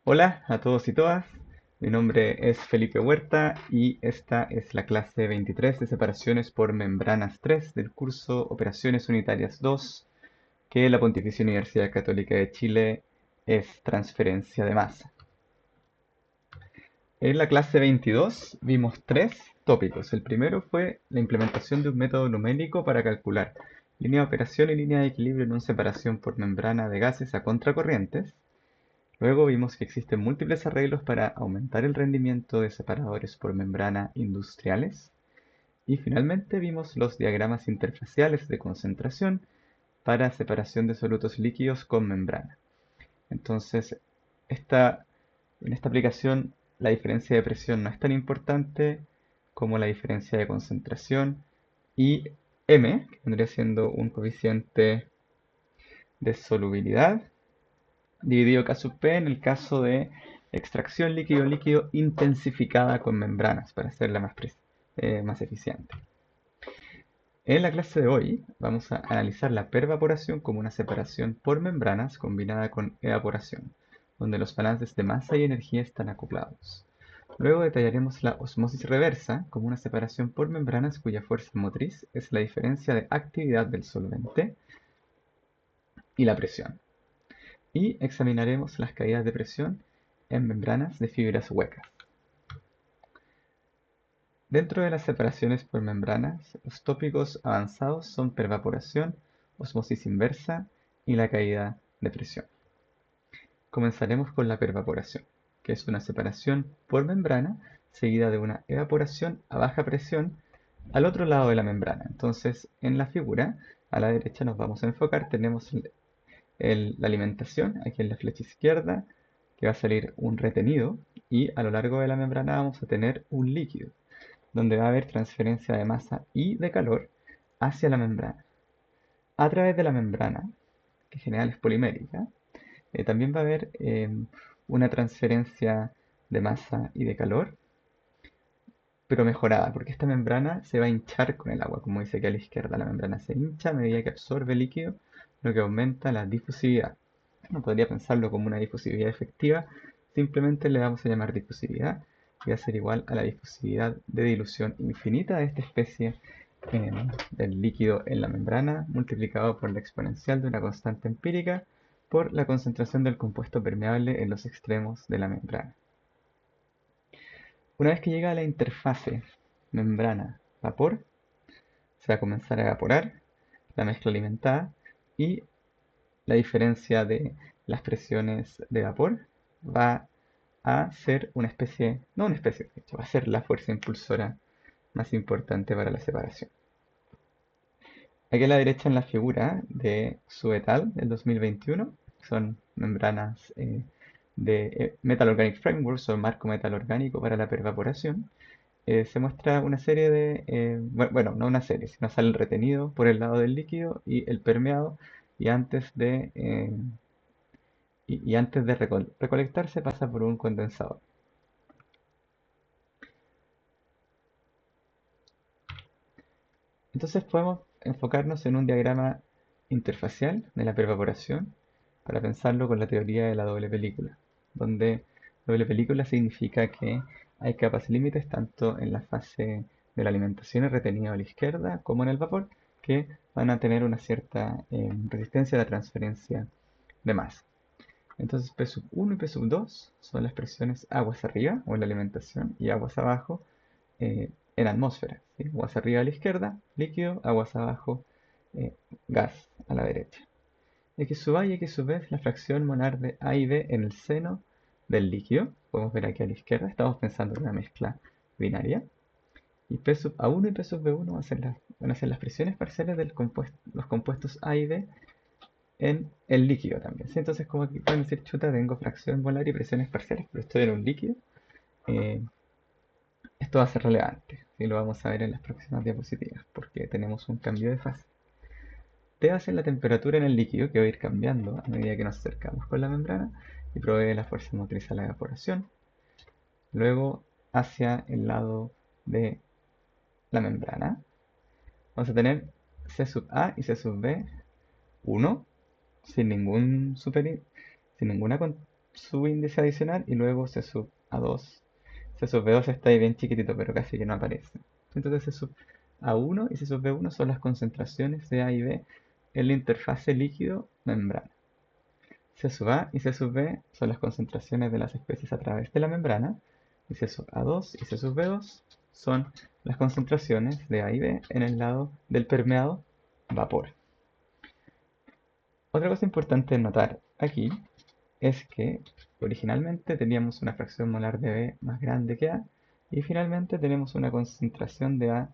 Hola a todos y todas, mi nombre es Felipe Huerta y esta es la clase 23 de separaciones por membranas 3 del curso Operaciones Unitarias 2 que la Pontificia Universidad Católica de Chile es transferencia de masa. En la clase 22 vimos tres tópicos. El primero fue la implementación de un método numérico para calcular línea de operación y línea de equilibrio en una separación por membrana de gases a contracorrientes. Luego vimos que existen múltiples arreglos para aumentar el rendimiento de separadores por membrana industriales. Y finalmente vimos los diagramas interfaciales de concentración para separación de solutos líquidos con membrana. Entonces, en esta aplicación la diferencia de presión no es tan importante como la diferencia de concentración y M, que vendría siendo un coeficiente de solubilidad, dividido K sub P en el caso de extracción líquido-líquido intensificada con membranas para hacerla más eficiente. En la clase de hoy vamos a analizar la pervaporación como una separación por membranas combinada con evaporación, donde los balances de masa y energía están acoplados. Luego detallaremos la osmosis reversa como una separación por membranas cuya fuerza motriz es la diferencia de actividad del solvente y la presión. Y examinaremos las caídas de presión en membranas de fibras huecas. Dentro de las separaciones por membranas, los tópicos avanzados son pervaporación, osmosis inversa y la caída de presión. Comenzaremos con la pervaporación, que es una separación por membrana seguida de una evaporación a baja presión al otro lado de la membrana. Entonces, en la figura, a la derecha nos vamos a enfocar, tenemos la alimentación, aquí en la flecha izquierda, que va a salir un retenido, y a lo largo de la membrana vamos a tener un líquido, donde va a haber transferencia de masa y de calor hacia la membrana. A través de la membrana, que en general es polimérica, también va a haber una transferencia de masa y de calor, pero mejorada, porque esta membrana se va a hinchar con el agua, como dice aquí a la izquierda. La membrana se hincha a medida que absorbe líquido, lo que aumenta la difusividad. No podría pensarlo como una difusividad efectiva, simplemente le vamos a llamar difusividad, y va a ser igual a la difusividad de dilución infinita de esta especie del líquido en la membrana, multiplicado por la exponencial de una constante empírica por la concentración del compuesto permeable en los extremos de la membrana. Una vez que llega a la interfase membrana-vapor, se va a comenzar a evaporar la mezcla alimentada y la diferencia de las presiones de vapor va a ser una especie, no una especie, de hecho, va a ser la fuerza impulsora más importante para la separación. Aquí a la derecha en la figura de Suetal del 2021, son membranas de Metal Organic Frameworks o marco metal orgánico para la pervaporación. Se muestra una serie de, bueno, no una serie, sino sale el retenido por el lado del líquido y el permeado, y antes de, antes de recolectarse pasa por un condensador. Entonces podemos enfocarnos en un diagrama interfacial de la pervaporación para pensarlo con la teoría de la doble película, donde doble película significa que hay capas límites tanto en la fase de la alimentación y retenido a la izquierda como en el vapor, que van a tener una cierta resistencia a la transferencia de masa. Entonces P sub 1 y P sub 2 son las presiones aguas arriba o en la alimentación y aguas abajo en atmósfera, ¿sí? Aguas arriba a la izquierda, líquido, aguas abajo, eh, gas a la derecha. X sub A y X sub B es la fracción molar de A y B en el seno del líquido. Podemos ver aquí a la izquierda, estamos pensando en una mezcla binaria. Y P sub A1 y P sub B1 van a ser las presiones parciales de los compuestos A y B en el líquido también, ¿sí? Entonces, como aquí pueden decir, chuta, tengo fracción molar y presiones parciales, pero estoy en un líquido. eh, Esto va a ser relevante y lo vamos a ver en las próximas diapositivas porque tenemos un cambio de fase. T va a ser la temperatura en el líquido que va a ir cambiando a medida que nos acercamos con la membrana y provee la fuerza motriz a la evaporación. Luego, hacia el lado de la membrana, vamos a tener C sub A y C sub B 1 sin ninguna su índice adicional y luego C sub A2. C sub B2 está ahí bien chiquitito, pero casi que no aparece. Entonces C sub A1 y C sub B1 son las concentraciones de A y B en la interfase líquido-membrana. C sub A y C sub B son las concentraciones de las especies a través de la membrana. Y C sub A2 y C sub B2 son las concentraciones de A y B en el lado del permeado vapor. Otra cosa importante de notar aquí es que originalmente teníamos una fracción molar de B más grande que A y finalmente tenemos una concentración de A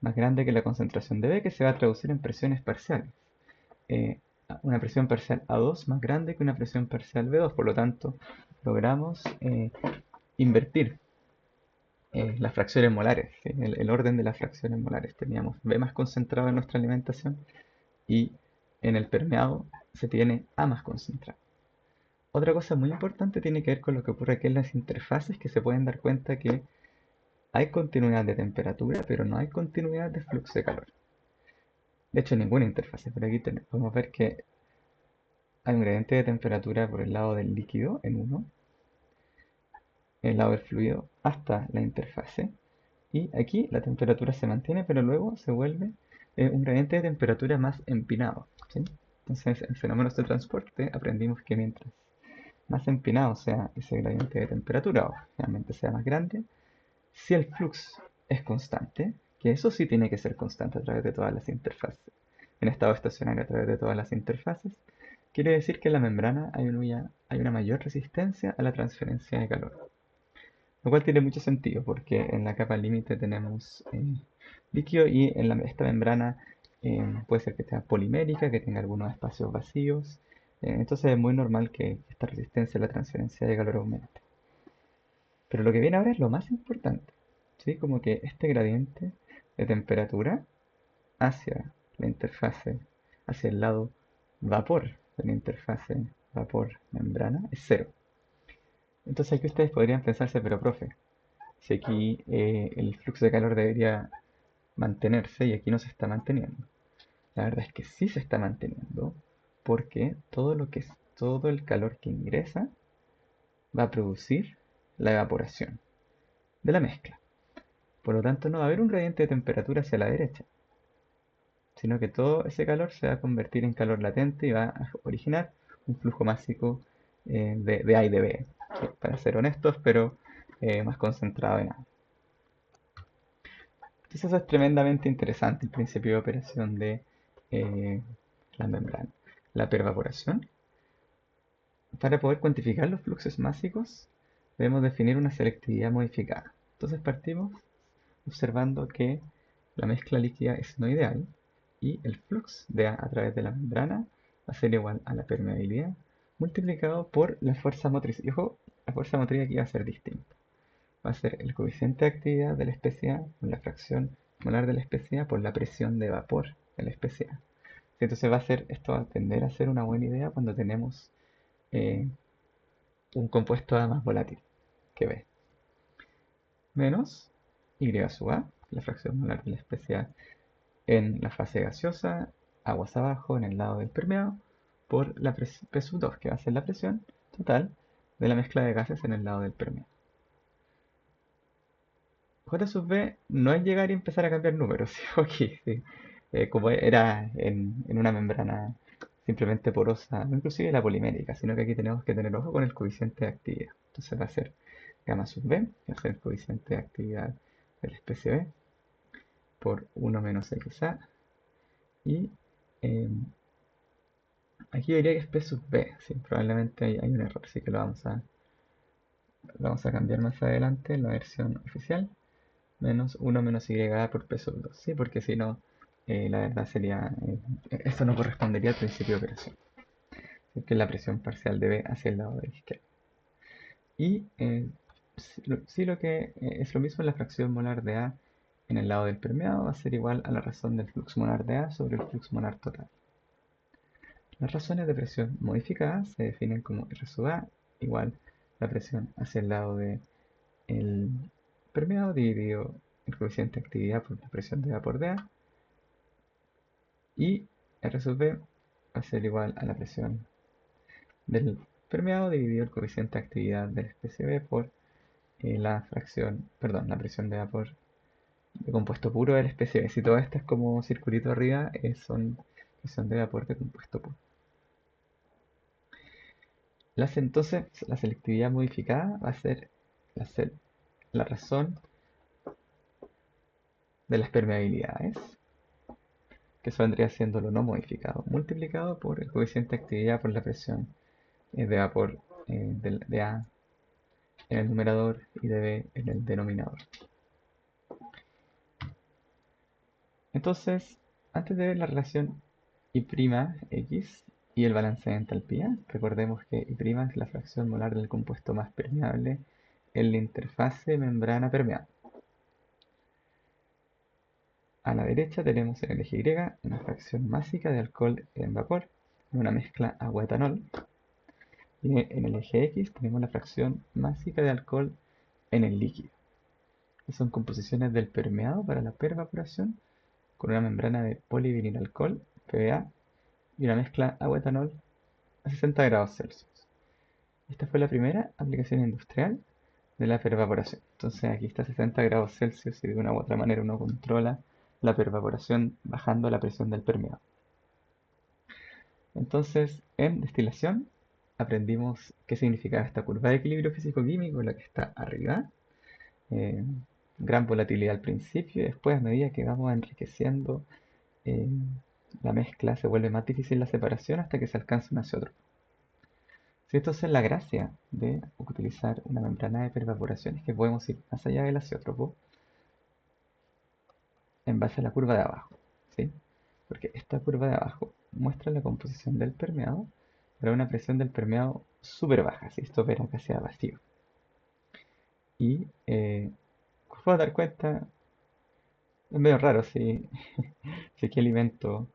más grande que la concentración de B que se va a traducir en presiones parciales. Eh, una presión parcial A2 más grande que una presión parcial B2, por lo tanto logramos invertir las fracciones molares, ¿sí? El orden de las fracciones molares. Teníamos B más concentrado en nuestra alimentación y en el permeado se tiene A más concentrado. Otra cosa muy importante tiene que ver con lo que ocurre aquí en las interfaces, que se pueden dar cuenta que hay continuidad de temperatura, pero no hay continuidad de flujo de calor. De hecho, ninguna interfase, pero aquí podemos ver que hay un gradiente de temperatura por el lado del líquido en 1, en el lado del fluido hasta la interfase, y aquí la temperatura se mantiene, pero luego se vuelve un gradiente de temperatura más empinado, ¿sí? Entonces, en fenómenos de transporte aprendimos que mientras más empinado sea ese gradiente de temperatura, o realmente sea más grande, si el flux es constante, que eso sí tiene que ser constante a través de todas las interfaces, en estado estacionario a través de todas las interfaces, quiere decir que en la membrana hay una mayor resistencia a la transferencia de calor. Lo cual tiene mucho sentido porque en la capa límite tenemos líquido y en esta membrana puede ser que sea polimérica, que tenga algunos espacios vacíos. Entonces es muy normal que esta resistencia a la transferencia de calor aumente. Pero lo que viene ahora es lo más importante, ¿sí? Como que este gradiente de temperatura hacia la interfase, hacia el lado vapor de la interfase vapor-membrana es cero. Entonces aquí ustedes podrían pensarse, pero profe, si aquí el flujo de calor debería mantenerse y aquí no se está manteniendo. La verdad es que sí se está manteniendo porque todo el calor que ingresa va a producir la evaporación de la mezcla. Por lo tanto, no va a haber un gradiente de temperatura hacia la derecha, sino que todo ese calor se va a convertir en calor latente y va a originar un flujo másico de A y de B, ¿sí? Para ser honestos, pero más concentrado en A. Entonces eso es tremendamente interesante, el principio de operación de eh, la membrana. La pervaporación. Para poder cuantificar los fluxos másicos, debemos definir una selectividad modificada. Entonces partimos observando que la mezcla líquida es no ideal y el flux de A través de la membrana va a ser igual a la permeabilidad multiplicado por la fuerza motriz. Y ojo, la fuerza motriz aquí va a ser distinta. Va a ser el coeficiente de actividad de la especie A por la fracción molar de la especie A por la presión de vapor de la especie A. Entonces esto va a tender a ser una buena idea cuando tenemos eh, un compuesto A más volátil que B. Menos Y sub A, la fracción molar de la especie A en la fase gaseosa, aguas abajo en el lado del permeado, por la P sub 2, que va a ser la presión total de la mezcla de gases en el lado del permeado. J sub B no es llegar y empezar a cambiar números, ¿sí? Aquí, sí. Como era en una membrana simplemente porosa, no inclusive la polimérica, sino que aquí tenemos que tener ojo con el coeficiente de actividad. Entonces va a ser gamma sub B, que va a ser el coeficiente de actividad de la especie B, por 1 menos XA. Y eh, aquí yo diría que es P sub B, sí, probablemente hay un error, así que lo vamos a cambiar más adelante en la versión oficial. Menos 1 menos y por P sub 2, ¿sí? Porque si no, la verdad sería, esto no correspondería al principio de operación, que es la presión parcial de B hacia el lado de la izquierda. Y sí lo que es lo mismo, la fracción molar de A en el lado del permeado va a ser igual a la razón del flux molar de A sobre el flux molar total. Las razones de presión modificada se definen como R sub A igual la presión hacia el lado del permeado dividido el coeficiente de actividad por la presión de vapor de A, y R sub B va a ser igual a la presión del permeado dividido el coeficiente de actividad de la especie B por la fracción, perdón, la presión de vapor de compuesto puro de la especie B. Si todo esto es como circulito arriba, son presión de vapor de compuesto puro. Entonces, la selectividad modificada va a ser la razón de las permeabilidades, que eso vendría siendo lo no modificado, multiplicado por el coeficiente de actividad por la presión de vapor de A en el numerador y de B en el denominador. Entonces, antes de ver la relación I'X y el balance de entalpía, recordemos que I' es la fracción molar del compuesto más permeable en la interfase membrana-permeado. A la derecha tenemos en el eje Y una fracción másica de alcohol en vapor en una mezcla agua-etanol. Y en el eje X tenemos la fracción másica de alcohol en el líquido. Que son composiciones del permeado para la pervaporación con una membrana de polivinilalcohol, PBA, y una mezcla agua-etanol a 60 grados Celsius. Esta fue la primera aplicación industrial de la pervaporación. Entonces aquí está a 60 grados Celsius y de una u otra manera uno controla la pervaporación bajando la presión del permeado. Entonces en destilación aprendimos qué significaba esta curva de equilibrio físico-químico, la que está arriba. Eh, Gran volatilidad al principio y después a medida que vamos enriqueciendo eh, la mezcla se vuelve más difícil la separación hasta que se alcanza un azeótropo. Si esto es la gracia de utilizar una membrana de pervaporación, es que podemos ir más allá del azeótropo en base a la curva de abajo, ¿sí? Porque esta curva de abajo muestra la composición del permeado para una presión del permeado súper baja, si esto opera casi a vacío. Y como puedo dar cuenta, es medio raro si, si aquí alimento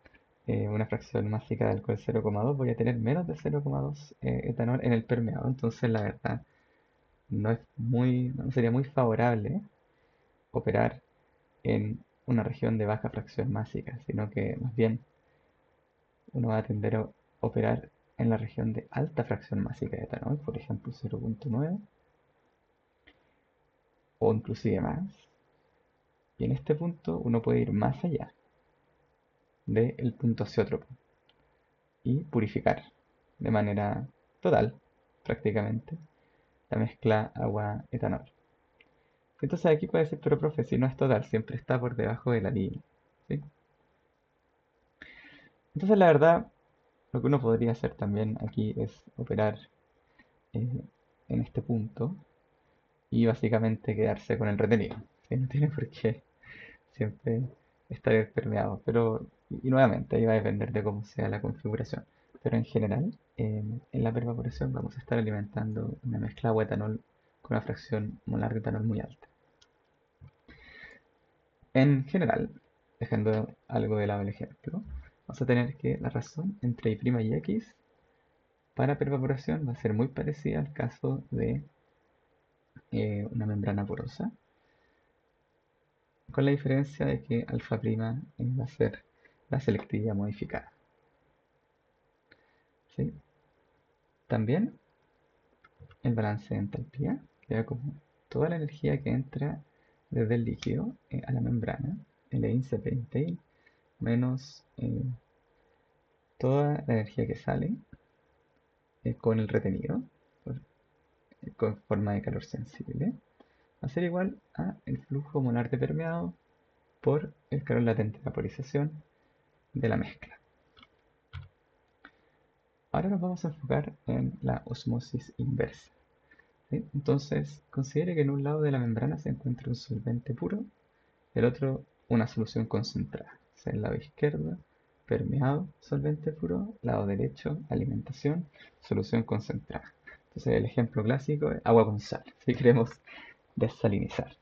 una fracción másica de alcohol 0,2, voy a tener menos de 0,2 etanol en el permeado. Entonces, la verdad, no sería muy favorable operar en una región de baja fracción másica, sino que más bien uno va a tender a operar en la región de alta fracción másica de etanol, por ejemplo 0,9 o inclusive más. Y en este punto uno puede ir más allá del punto azeótropo y purificar de manera total, prácticamente, la mezcla agua-etanol. Entonces aquí puede decir, pero profe, si no es total, siempre está por debajo de la línea, ¿sí? Entonces la verdad, lo que uno podría hacer también aquí es operar eh, en este punto y básicamente quedarse con el retenido, ¿sí? No tiene por qué siempre estar permeado, pero y nuevamente ahí va a depender de cómo sea la configuración. Pero en general, en la pervaporación vamos a estar alimentando una mezcla agua-etanol con una fracción molar de etanol muy alta. En general, dejando algo de lado el ejemplo, vamos a tener que la razón entre Y' y X para pervaporación va a ser muy parecida al caso de una membrana porosa, con la diferencia de que alfa' va a ser la selectividad modificada, ¿sí? También el balance de entalpía queda como toda la energía que entra desde el líquido a la membrana, el índice P menos toda la energía que sale con el retenido, con forma de calor sensible, va a ser igual a el flujo molar de permeado por el calor latente de vaporización de la mezcla. Ahora nos vamos a enfocar en la osmosis inversa, ¿sí? Entonces, considere que en un lado de la membrana se encuentra un solvente puro, el otro una solución concentrada. O sea, el lado izquierdo, permeado, solvente puro, lado derecho, alimentación, solución concentrada. Entonces, el ejemplo clásico es agua con sal, si queremos desalinizar.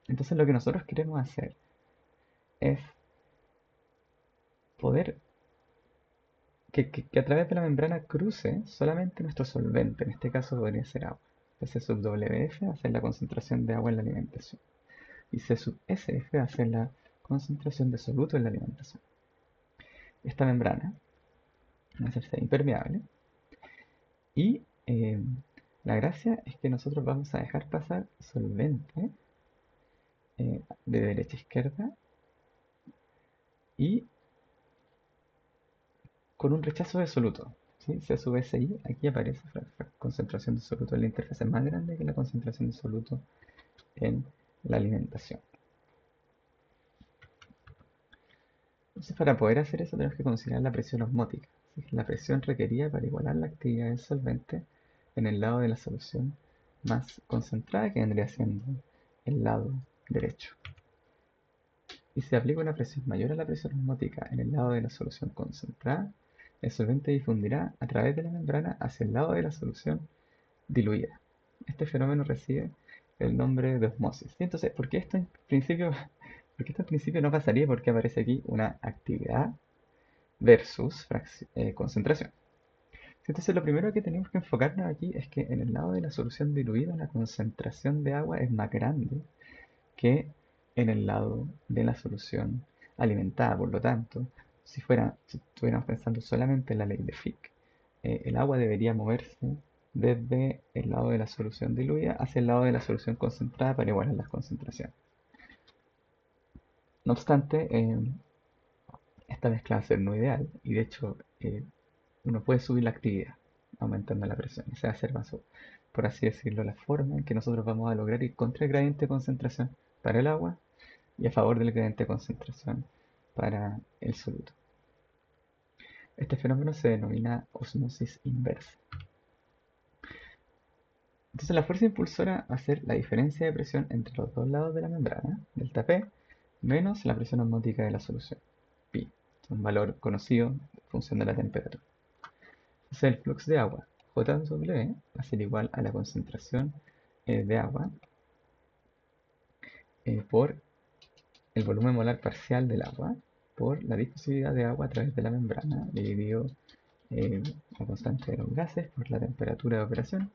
Entonces, lo que nosotros queremos hacer es poder que a través de la membrana cruce solamente nuestro solvente, en este caso podría ser agua. C sub WF va a ser la concentración de agua en la alimentación. Y C sub SF va a ser la concentración de soluto en la alimentación. Esta membrana va a ser impermeable Y la gracia es que nosotros vamos a dejar pasar solvente de derecha a izquierda y con un rechazo de soluto. ¿Sí? C sub SI, aquí aparece la concentración de soluto en la interfaz es más grande que la concentración de soluto en la alimentación. Entonces, para poder hacer eso tenemos que considerar la presión osmótica. La presión requerida para igualar la actividad del solvente en el lado de la solución más concentrada, que vendría siendo el lado derecho. Y si aplica una presión mayor a la presión osmótica en el lado de la solución concentrada, el solvente difundirá a través de la membrana hacia el lado de la solución diluida. Este fenómeno recibe el nombre de osmosis. Y entonces, ¿por qué esto en principio no pasaría? Porque aparece aquí una actividad versus concentración. Entonces, lo primero que tenemos que enfocarnos aquí es que en el lado de la solución diluida la concentración de agua es más grande que en el lado de la solución alimentada. Por lo tanto, si estuviéramos pensando solamente en la ley de Fick, el agua debería moverse desde el lado de la solución diluida hacia el lado de la solución concentrada para igualar las concentraciones. No obstante, esta mezcla va a ser no ideal y de hecho uno puede subir la actividad aumentando la presión. Esa va a ser más, por así decirlo, la forma en que nosotros vamos a lograr ir contra el gradiente de concentración para el agua y a favor del gradiente de concentración para el soluto. Este fenómeno se denomina osmosis inversa. Entonces la fuerza impulsora va a ser la diferencia de presión entre los dos lados de la membrana, delta P, menos la presión osmótica de la solución, pi, un valor conocido en función de la temperatura. Entonces el flux de agua, JW, va a ser igual a la concentración de agua por el volumen molar parcial del agua por la difusividad de agua a través de la membrana dividido la constante de los gases por la temperatura de operación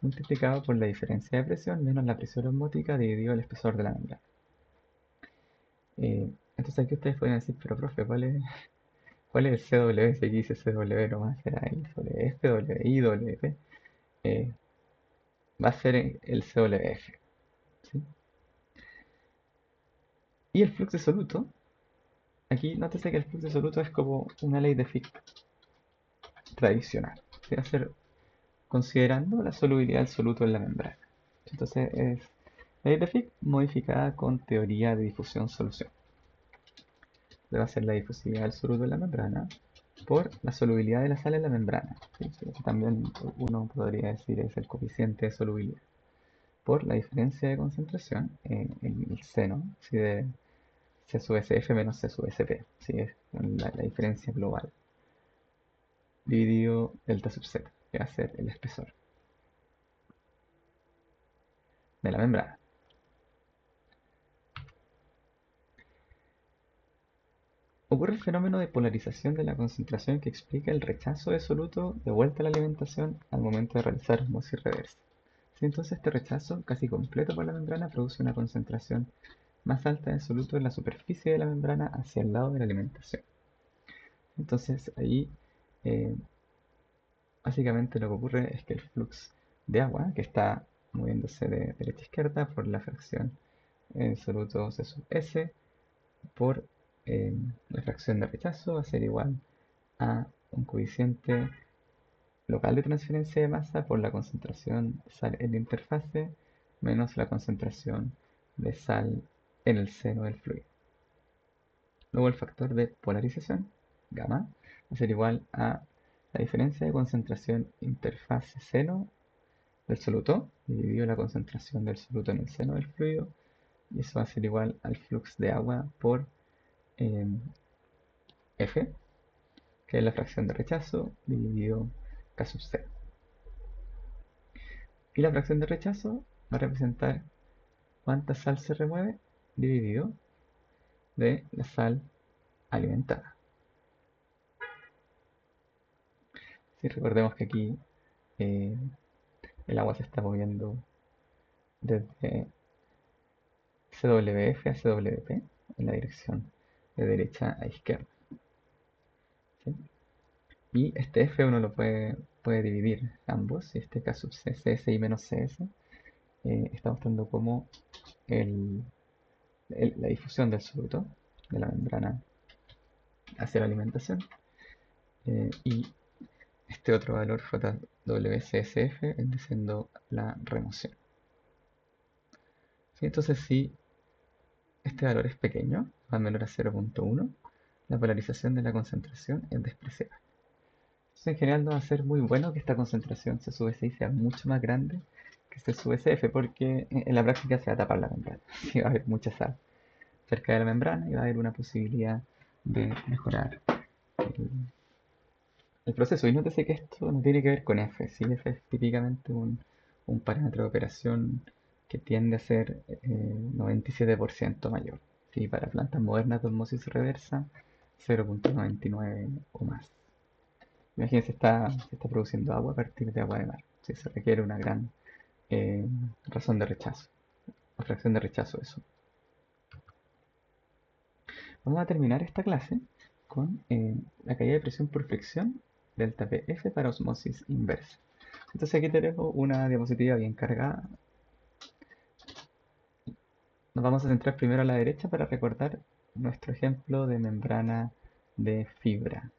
multiplicado por la diferencia de presión menos la presión osmótica dividido el espesor de la membrana. Entonces aquí ustedes pueden decir, pero profe, ¿cuál es el CW? Si aquí dice CW nomás, será el WF, WI, WP. Va a ser el CWF. ¿Sí? Y el flux de soluto, aquí nótese que el flux de soluto es como una ley de Fick tradicional. Va a ser considerando la solubilidad del soluto en la membrana. Entonces es la ley de Fick modificada con teoría de difusión-solución. Va a ser la difusividad del soluto en la membrana por la solubilidad de la sal en la membrana. ¿Sí? También uno podría decir es el coeficiente de solubilidad por la diferencia de concentración en el seno, ¿sí? De C sub SF menos C sub SP, ¿sí? Es la diferencia global dividido delta sub Z, que va a ser el espesor de la membrana. Ocurre el fenómeno de polarización de la concentración que explica el rechazo de soluto de vuelta a la alimentación al momento de realizar osmosis reversa. ¿Sí? Entonces este rechazo casi completo por la membrana produce una concentración más alta de soluto en la superficie de la membrana hacia el lado de la alimentación. Entonces ahí básicamente lo que ocurre es que el flux de agua que está moviéndose de derecha a izquierda por la fracción en soluto C sub S por la fracción de rechazo va a ser igual a un coeficiente local de transferencia de masa por la concentración de sal en la interfase menos la concentración de sal en el seno del fluido. Luego el factor de polarización, gamma, va a ser igual a la diferencia de concentración interfase seno del soluto dividido la concentración del soluto en el seno del fluido y eso va a ser igual al flux de agua por F, que es la fracción de rechazo dividido K sub 0. Y la fracción de rechazo va a representar cuánta sal se remueve dividido de la sal alimentada. Si recordemos que aquí el agua se está moviendo desde CWF a CWP en la dirección de derecha a izquierda. ¿Sí? Y este f uno lo puede dividir ambos, y este k sub c, CSI menos CS, está mostrando como la difusión del soluto de la membrana hacia la alimentación. Y este otro valor JWCSF es siendo la remoción. ¿Sí? Entonces, si este valor es pequeño, va menor a 0.1, la polarización de la concentración es despreciable. Entonces, en general no va a ser muy bueno que esta concentración C sub SI sea mucho más grande que C sub SF, porque en la práctica se va a tapar la membrana. Sí, va a haber mucha sal cerca de la membrana y va a haber una posibilidad de mejorar el, el proceso. Y nótese que esto no tiene que ver con F. ¿Sí? F es típicamente un parámetro de operación que tiende a ser 97% mayor. ¿Sí? Para plantas modernas de osmosis reversa, 0.99 o más. Imagínense, se está produciendo agua a partir de agua de mar. ¿Sí? Se requiere una gran razón de rechazo, o fracción de rechazo eso. Vamos a terminar esta clase con la caída de presión por fricción delta PF para osmosis inversa. Entonces aquí tenemos una diapositiva bien cargada. Nos vamos a centrar primero a la derecha para recordar nuestro ejemplo de membrana de fibra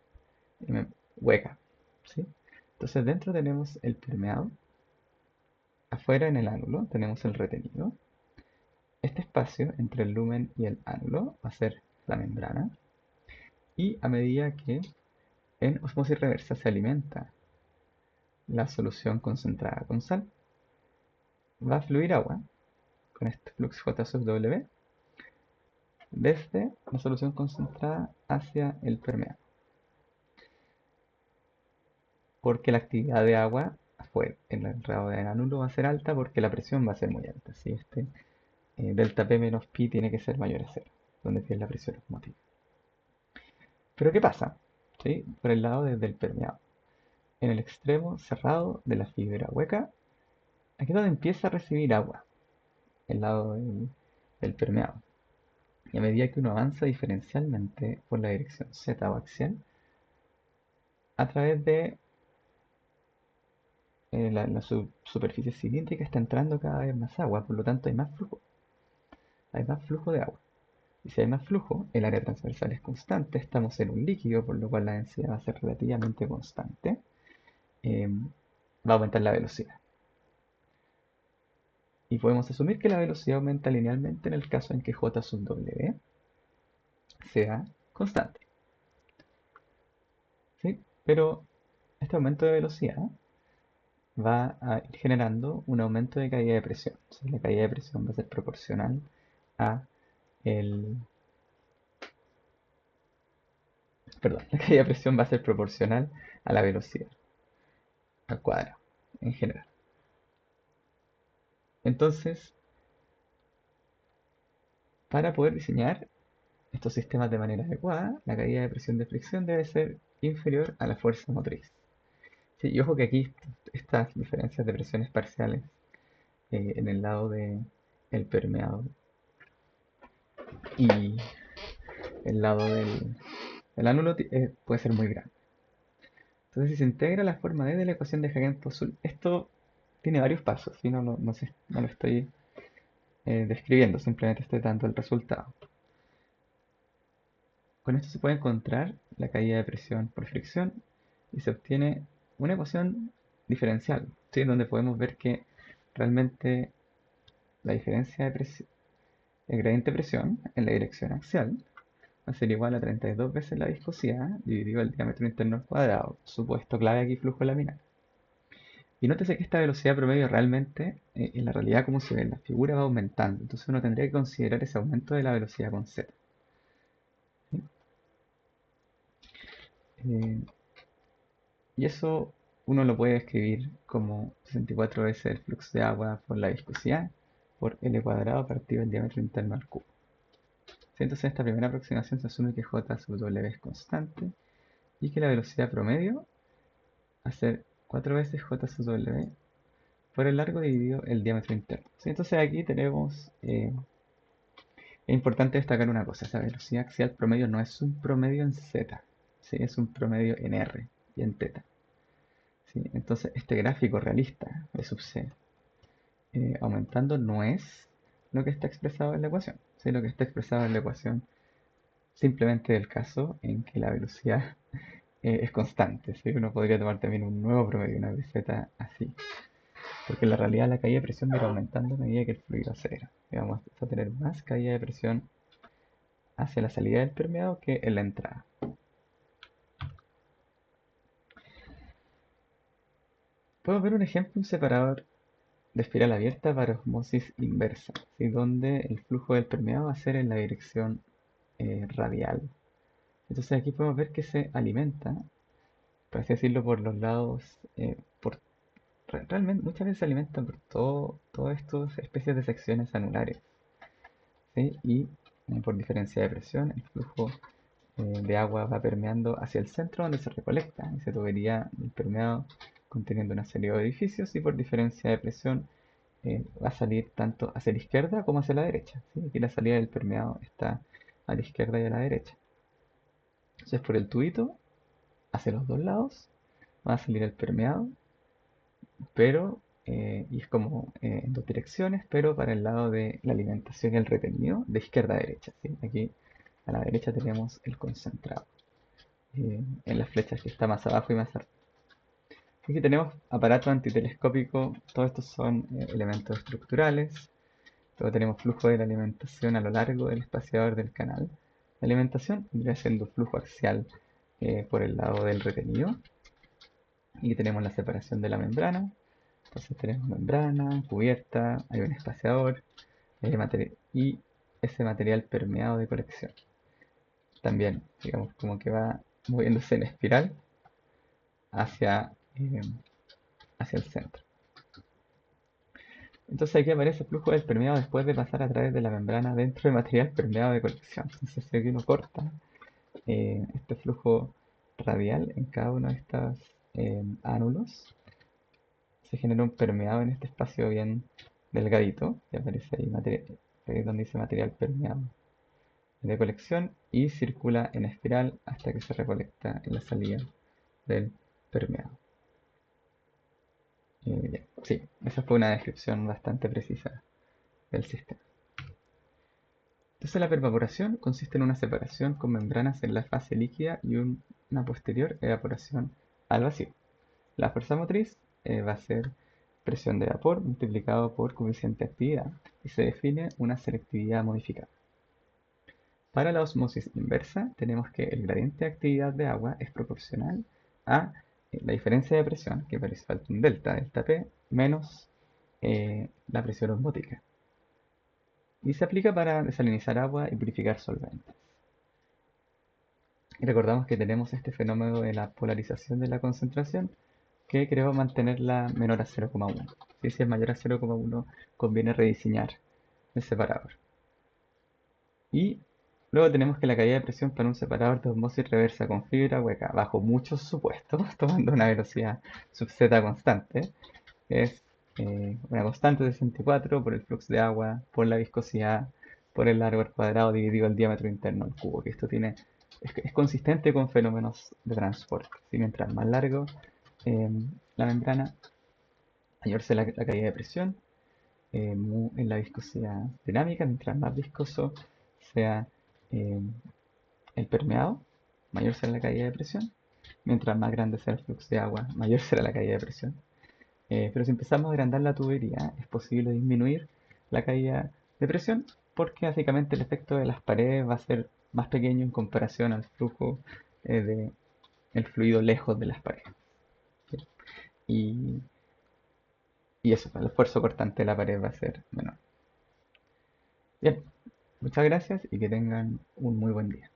hueca. ¿Sí? Entonces dentro tenemos el permeado, afuera en el ánulo tenemos el retenido. Este espacio entre el lumen y el ánulo va a ser la membrana, y a medida que en osmosis reversa se alimenta la solución concentrada con sal, va a fluir agua con este flux J sub W desde la solución concentrada hacia el permeado, porque la actividad de agua afuera en el grado de ánulo va a ser alta porque la presión va a ser muy alta. ¿Sí? Este delta P menos pi tiene que ser mayor a cero, donde es la presión osmótica. Pero ¿qué pasa? ¿Sí? Por el lado desde el permeado, en el extremo cerrado de la fibra hueca, aquí es donde empieza a recibir agua, el lado del permeado. Y a medida que uno avanza diferencialmente por la dirección Z o axial, a través de la superficie cilíndrica está entrando cada vez más agua, por lo tanto hay más flujo de agua. Y si hay más flujo, el área transversal es constante, estamos en un líquido, por lo cual la densidad va a ser relativamente constante. Va a aumentar la velocidad. Y podemos asumir que la velocidad aumenta linealmente en el caso en que J sub W sea constante. ¿Sí? Pero este aumento de velocidad va a ir generando un aumento de caída de presión. O sea, la caída de presión va a ser proporcional a el... Perdón, la caída de presión va a ser proporcional a la velocidad, al cuadrado, en general. Entonces, para poder diseñar estos sistemas de manera adecuada, la caída de presión de fricción debe ser inferior a la fuerza motriz. Sí, y ojo que aquí estas diferencias de presiones parciales en el lado del permeado y el lado del ánulo puede ser muy grande. Entonces, si se integra la forma D de la ecuación de Hagen-Poiseuille, esto tiene varios pasos, ¿sí? No sé, no lo estoy describiendo, simplemente estoy dando el resultado. Con esto se puede encontrar la caída de presión por fricción y se obtiene una ecuación diferencial, ¿sí? Donde podemos ver que realmente la diferencia de presión, el gradiente de presión en la dirección axial va a ser igual a 32 veces la viscosidad dividido el diámetro interno al cuadrado. Supuesto clave aquí, flujo laminar. Y nótese que esta velocidad promedio realmente, en la realidad como se ve en la figura, va aumentando. Entonces uno tendría que considerar ese aumento de la velocidad con z. ¿Sí? Eh, y eso uno lo puede escribir como 64 veces el flujo de agua por la viscosidad por L cuadrado partido del diámetro interno al cubo. ¿Sí? Entonces en esta primera aproximación se asume que J sub W es constante y que la velocidad promedio va a ser 4 veces J sub W por el largo dividido el diámetro interno. ¿Sí? Entonces aquí tenemos, es importante destacar una cosa, esa velocidad axial promedio no es un promedio en Z, ¿sí? Es un promedio en R. y en teta. ¿Sí? Entonces, este gráfico realista de sub c aumentando no es lo que está expresado en la ecuación. ¿Sí? Lo que está expresado en la ecuación simplemente el caso en que la velocidad es constante. ¿Sí? Uno podría tomar también un nuevo promedio, una z así. Porque en la realidad la caída de presión va a ir aumentando a medida que el fluido acelera. Y vamos a tener más caída de presión hacia la salida del permeado que en la entrada. Podemos ver un ejemplo, un separador de espiral abierta para osmosis inversa, ¿sí? Donde el flujo del permeado va a ser en la dirección radial. Entonces aquí podemos ver que se alimenta, por así decirlo, por los lados, realmente muchas veces se alimenta por todas estas especies de secciones anulares, ¿sí? Y por diferencia de presión, el flujo de agua va permeando hacia el centro donde se recolecta. Esa tubería del permeado conteniendo una serie de edificios y por diferencia de presión va a salir tanto hacia la izquierda como hacia la derecha. ¿Sí? Aquí la salida del permeado está a la izquierda y a la derecha. Entonces por el tubito, hacia los dos lados, va a salir el permeado, pero, y es como en dos direcciones, pero para el lado de la alimentación y el retenido, de izquierda a derecha. ¿Sí? Aquí a la derecha tenemos el concentrado. En las flechas que está más abajo y más arriba. Aquí tenemos aparato antitelescópico, todos estos son elementos estructurales. Luego tenemos flujo de la alimentación a lo largo del espaciador del canal. La alimentación vendría siendo flujo axial por el lado del retenido. Y tenemos la separación de la membrana. Entonces tenemos membrana, cubierta, hay un espaciador y ese material permeado de colección. También, digamos, como que va moviéndose en espiral hacia, eh, hacia el centro. Entonces aquí aparece el flujo del permeado después de pasar a través de la membrana dentro del material permeado de colección. Entonces si aquí uno corta este flujo radial en cada uno de estos ánulos, se genera un permeado en este espacio bien delgadito, que aparece ahí donde dice material permeado de colección, y circula en espiral hasta que se recolecta en la salida del permeado. Sí, esa fue una descripción bastante precisa del sistema. Entonces la pervaporación consiste en una separación con membranas en la fase líquida y una posterior evaporación al vacío. La fuerza motriz va a ser presión de vapor multiplicado por coeficiente de actividad y se define una selectividad modificada. Para la osmosis inversa tenemos que el gradiente de actividad de agua es proporcional a la diferencia de presión, que parece falta un delta P, menos la presión osmótica. Y se aplica para desalinizar agua y purificar solventes. Y recordamos que tenemos este fenómeno de la polarización de la concentración que creo mantenerla menor a 0,1. Si es mayor a 0,1 conviene rediseñar el separador. Y luego tenemos que la caída de presión para un separador de osmosis reversa con fibra hueca bajo muchos supuestos, tomando una velocidad sub z constante, es una constante de 64 por el flujo de agua, por la viscosidad, por el largo al cuadrado dividido el diámetro interno al cubo, que esto es consistente con fenómenos de transporte. Si mientras más largo la membrana, mayor será la caída de presión en la viscosidad dinámica, mientras más viscoso sea el permeado, mayor será la caída de presión, mientras más grande sea el flujo de agua, mayor será la caída de presión. Pero si empezamos a agrandar la tubería, es posible disminuir la caída de presión porque básicamente el efecto de las paredes va a ser más pequeño en comparación al flujo del fluido lejos de las paredes. ¿Sí? Y eso, el esfuerzo cortante de la pared va a ser menor. Bien, muchas gracias y que tengan un muy buen día.